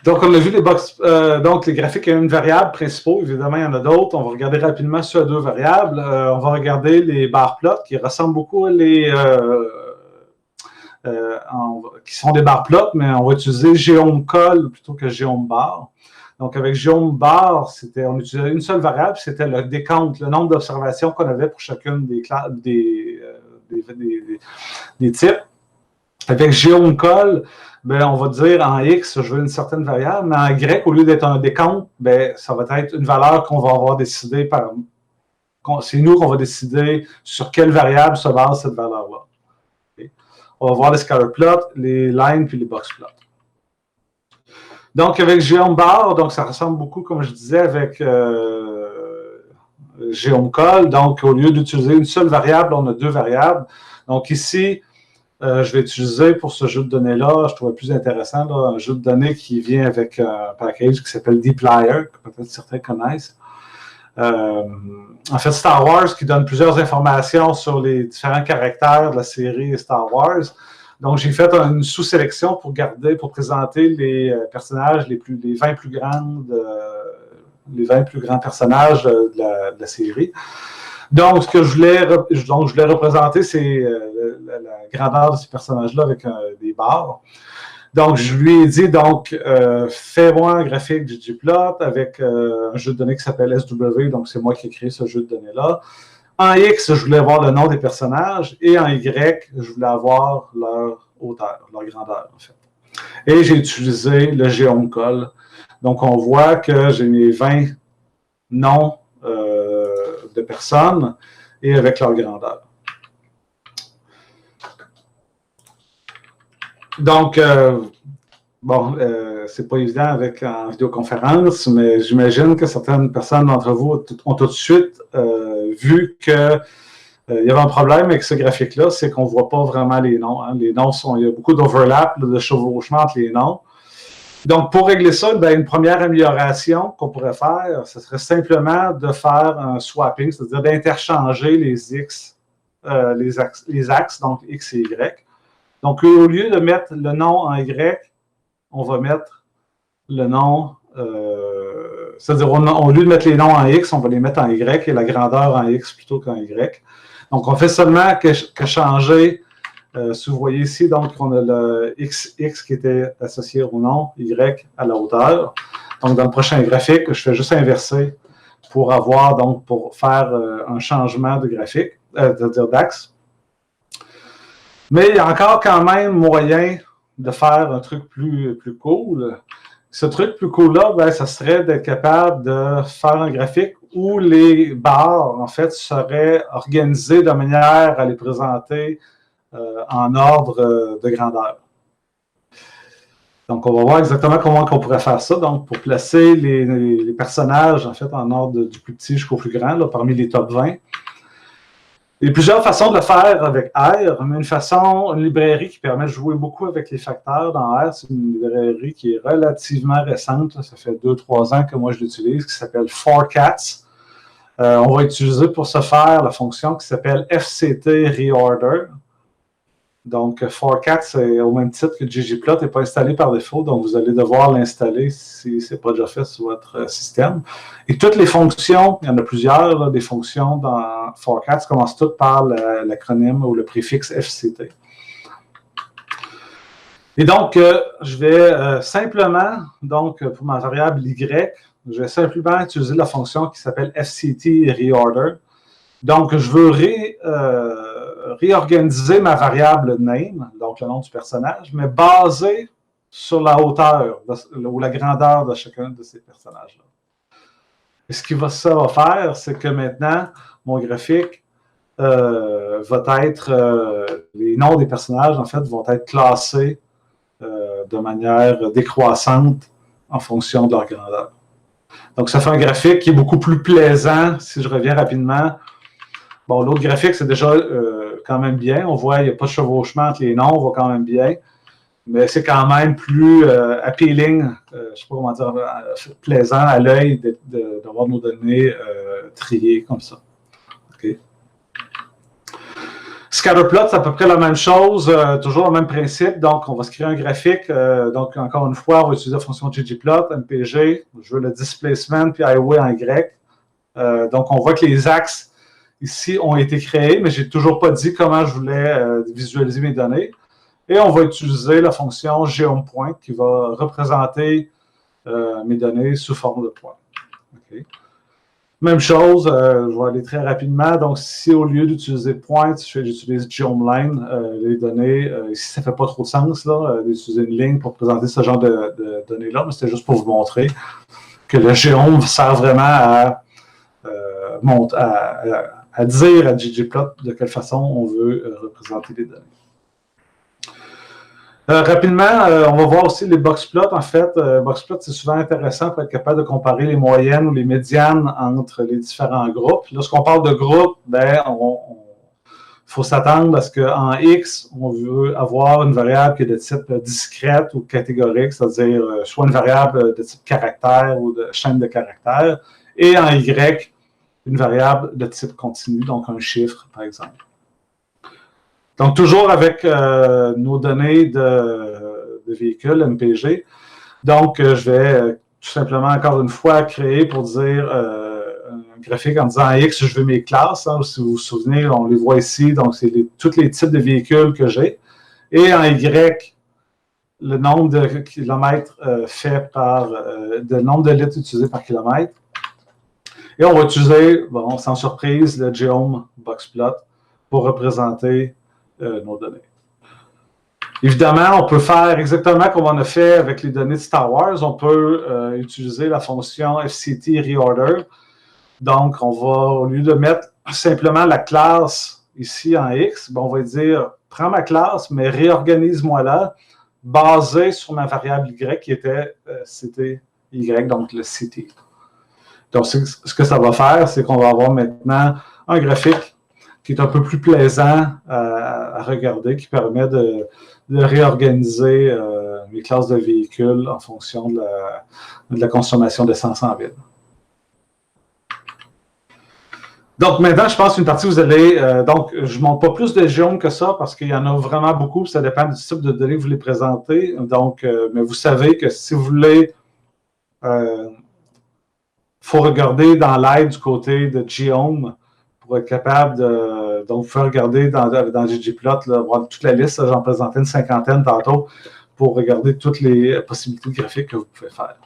Donc, on a vu donc les graphiques à une variable principaux. Évidemment, il y en a d'autres. On va regarder rapidement ceux à deux variables. On va regarder les bar plots qui ressemblent beaucoup à qui sont des bar plots, mais on va utiliser geom_col plutôt que geom_bar. Donc, avec geom_bar, on utilisait une seule variable, c'était le décompte, le nombre d'observations qu'on avait pour chacune des types. Avec geom_col, on va dire en X, je veux une certaine variable, mais en Y, au lieu d'être un décompte, ça va être une valeur qu'on va avoir décidé par. C'est nous qu'on va décider sur quelle variable se base cette valeur-là. Okay. On va voir les scatter plots, les lines puis les box plots. Donc, avec geom_bar, donc ça ressemble beaucoup, comme je disais, avec geom_col. Donc, au lieu d'utiliser une seule variable, on a deux variables. Donc, ici, je vais utiliser pour ce jeu de données-là, je trouve plus intéressant, là, un jeu de données qui vient avec un package qui s'appelle dplyr, que peut-être certains connaissent. En fait, Star Wars qui donne plusieurs informations sur les différents caractères de la série Star Wars. Donc, j'ai fait une sous-sélection pour présenter les personnages, les 20 plus grands personnages de la série. Donc, ce que je voulais représenter, c'est la grandeur de ces personnages-là avec des barres. Donc, je lui ai dit, fais-moi un graphique du ggplot avec un jeu de données qui s'appelle SW, donc c'est moi qui ai créé ce jeu de données-là. En X, je voulais avoir le nom des personnages, et en Y, je voulais avoir leur hauteur, leur grandeur, en fait. Et j'ai utilisé le geom_col. Donc, on voit que j'ai mes 20 noms de personnes et avec leur grandeur. Donc, c'est pas évident en vidéoconférence, mais j'imagine que certaines personnes d'entre vous ont tout de suite vu qu'il y avait un problème avec ce graphique-là, c'est qu'on ne voit pas vraiment les noms. Hein. Les noms il y a beaucoup d'overlap, de chevauchement entre les noms. Donc, pour régler ça, une première amélioration qu'on pourrait faire, ce serait simplement de faire un swapping, c'est-à-dire d'interchanger les axes, donc X et Y. Donc, au lieu de mettre le nom en Y, on va mettre le nom, c'est-à-dire au lieu de mettre les noms en X, on va les mettre en Y et la grandeur en X plutôt qu'en Y. Donc, on fait seulement que changer. Si vous voyez ici, donc, on a le XX qui était associé au nom, Y à la hauteur. Donc, dans le prochain graphique, je fais juste inverser pour faire un changement de graphique, c'est-à-dire d'axe. Mais il y a encore quand même moyen de faire un truc plus cool. Ce truc plus cool-là, ça serait d'être capable de faire un graphique où les barres, en fait, seraient organisées de manière à les présenter en ordre de grandeur. Donc, on va voir exactement comment on pourrait faire ça. Donc, pour placer les personnages, en fait, en ordre du plus petit jusqu'au plus grand, là, parmi les top 20. Il y a plusieurs façons de le faire avec R, mais une librairie qui permet de jouer beaucoup avec les facteurs dans R, c'est une librairie qui est relativement récente, là, ça fait 2-3 ans que moi je l'utilise, qui s'appelle Forcats. On va utiliser pour ce faire la fonction qui s'appelle FCT Reorder. Donc, Forcat, c'est au même titre que ggplot, n'est pas installé par défaut, donc vous allez devoir l'installer si ce n'est pas déjà fait sur votre système. Et toutes les fonctions, il y en a plusieurs, là, des fonctions dans Forcat, commencent toutes par l'acronyme ou le préfixe FCT. Et donc, je vais simplement, donc pour ma variable Y, je vais simplement utiliser la fonction qui s'appelle FCT Reorder. Donc, je veux réorganiser ma variable name, donc le nom du personnage, mais basé sur la hauteur ou la grandeur de chacun de ces personnages-là. Et ce que ça va faire, c'est que maintenant, mon graphique va être, les noms des personnages, en fait, vont être classés de manière décroissante en fonction de leur grandeur. Donc, ça fait un graphique qui est beaucoup plus plaisant, si je reviens rapidement. Bon, l'autre graphique, c'est déjà quand même bien. On voit, il n'y a pas de chevauchement entre les noms, on voit quand même bien. Mais c'est quand même plus appealing, je ne sais pas comment dire, plaisant à l'œil d'avoir nos données triées comme ça. Okay. Ce scatterplot, c'est à peu près la même chose, toujours le même principe. Donc, on va se créer un graphique. Donc, encore une fois, on va utiliser la fonction ggplot, mpg, je veux le displacement, puis highway en Y. Donc, on voit que les axes ici ont été créés, mais je n'ai toujours pas dit comment je voulais visualiser mes données. Et on va utiliser la fonction geomePoint qui va représenter mes données sous forme de points. Okay. Même chose, je vais aller très rapidement. Donc, si au lieu d'utiliser point, j'utilise geomeLine, les données, ici, ça ne fait pas trop de sens d'utiliser une ligne pour présenter ce genre de données-là, mais c'était juste pour vous montrer que le géome sert vraiment à dire à ggplot de quelle façon on veut représenter les données. Rapidement, on va voir aussi les boxplots. En fait, boxplots, c'est souvent intéressant pour être capable de comparer les moyennes ou les médianes entre les différents groupes. Lorsqu'on parle de groupe, ben, faut s'attendre à ce qu'en X, on veut avoir une variable qui est de type discrète ou catégorique, c'est-à-dire soit une variable de type caractère ou de chaîne de caractères, et en Y, une variable de type continu, donc un chiffre, par exemple. Donc, toujours avec nos données de véhicules, MPG. Donc, je vais tout simplement, encore une fois, créer pour dire un graphique en disant X, je veux mes classes. Hein, si vous vous souvenez, on les voit ici. Donc, c'est tous les types de véhicules que j'ai. Et en Y, le nombre de kilomètres fait par, le nombre de litres utilisés par kilomètre. Et on va utiliser, bon, sans surprise, le Geom Boxplot pour représenter nos données. Évidemment, on peut faire exactement comme on a fait avec les données de Star Wars. On peut utiliser la fonction FCT Reorder. Donc, on va, au lieu de mettre simplement la classe ici en X, ben, on va dire, prends ma classe, mais réorganise-moi là, basée sur ma variable Y qui était c'était Y, donc le CT. Donc, ce que ça va faire, c'est qu'on va avoir maintenant un graphique qui est un peu plus plaisant à regarder, qui permet de réorganiser les classes de véhicules en fonction de la consommation d'essence en ville. Donc maintenant, je pense qu'une partie, vous allez... donc, je ne montre pas plus de géomes que ça parce qu'il y en a vraiment beaucoup. Ça dépend du type de données que vous voulez présenter. Donc, mais vous savez que si vous voulez... faut regarder dans l'aide du côté de Geom pour être capable de... Donc, vous pouvez regarder dans ggplot, là, voir toute la liste. J'en présentais une cinquantaine tantôt pour regarder toutes les possibilités graphiques que vous pouvez faire.